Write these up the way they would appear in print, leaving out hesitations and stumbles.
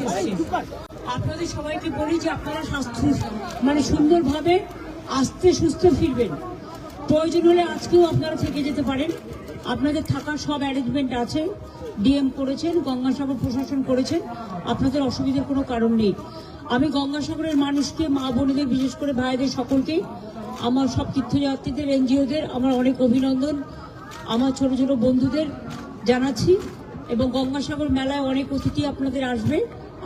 এসেছেন। আপনাদের সবাইকে বলি যে আপনারা স্বাস্থ্য সুন্দরভাবে আস্তে সুস্থ ফিরবেন। প্রয়োজন হলে আজকেও আপনারা থেকে যেতে পারেন। আপনাদের থাকার সব অ্যারেঞ্জমেন্ট আছে, ডিএম করেছেন, গঙ্গাসাগর প্রশাসন করেছেন, আপনাদের অসুবিধার কোনো কারণ নেই। আমি গঙ্গাসাগরের মানুষকে, মা বোনেদের, বিশেষ করে ভাইদের সকলকে, আমার সব তীর্থযাত্রীদের, এনজিওদের আমার অনেক অভিনন্দন, আমার ছোট ছোট বন্ধুদের জানাচ্ছি। এবং গঙ্গাসাগর মেলায় অনেক অতিথি আপনাদের আসবে,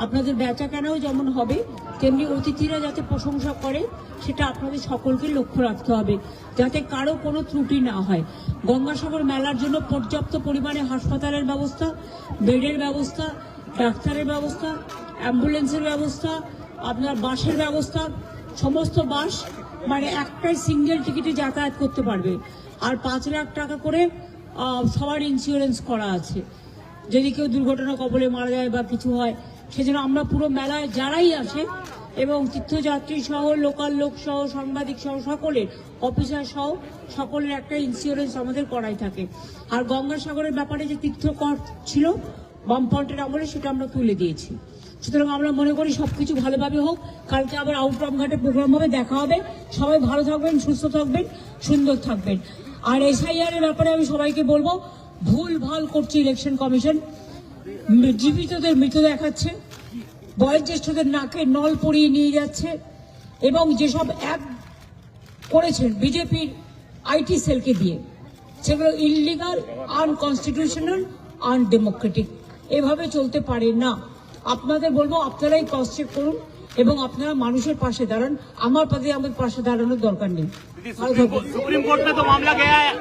আপনাদের বেচা কেনাও যেমন হবে তেমনি অতিথিরা যাতে প্রশংসা করে সেটা আপনাদের সকলকে লক্ষ্য রাখতে হবে, যাতে কারো কোনো ত্রুটি না হয়। গঙ্গাসাগর মেলার জন্য পর্যাপ্ত পরিমাণে হাসপাতালের ব্যবস্থা, বেডের ব্যবস্থা, ডাক্তারের ব্যবস্থা, অ্যাম্বুলেন্সের ব্যবস্থা, আপনার বাসের ব্যবস্থা, সমস্ত বাস একটাই সিঙ্গেল টিকিটে যাতায়াত করতে পারবে। আর 5 লাখ টাকা করে সবার ইন্স্যুরেন্স করা আছে, যদি কেউ দুর্ঘটনা কবলে মারা যায় বা কিছু হয় সেজন্য আমরা পুরো মেলায় যারাই আসে এবং তীর্থযাত্রী সহ, লোকাল লোক সহ, সাংবাদিক সহ, সকলের, অফিসার সহ সকলের একটা ইন্স্যুরেন্স আমাদের করাই থাকে। আর গঙ্গাসাগরের ব্যাপারে যে তীর্থকর ছিল বামফ্রন্টের আমলে সেটা আমরা তুলে দিয়েছি। সুতরাং আমরা মনে করি সবকিছু ভালোভাবে হোক। কালকে আবার আউটরাম ঘাটে প্রোগ্রাম হবে, দেখা হবে। সবাই ভালো থাকবেন, সুস্থ থাকবেন, সুন্দর থাকবেন। আর SIR এর ব্যাপারে আমি সবাইকে বলবো, ভুল ভাল করছে ইলেকশন কমিশন। জীবিতদের মৃত দেখাচ্ছে, বয়োজ্যেষ্ঠদের নাকে নল পরিয়ে নিয়ে যাচ্ছে এবং যেসব অ্যাপ করেছেন বিজেপির IT সেলকে দিয়ে, সেগুলো ইললিগাল, আনকনস্টিটিউশনাল, আনডেমোক্রেটিক। এভাবে চলতে পারে না। আপনাদের বলবো আপনারাই ক্রস চেক করুন এবং আপনারা মানুষের পাশে দাঁড়ান। আমার পাশে দাঁড়ানোর দরকার নেই। सुप्रीम कोर्ट में तो मामला गया है।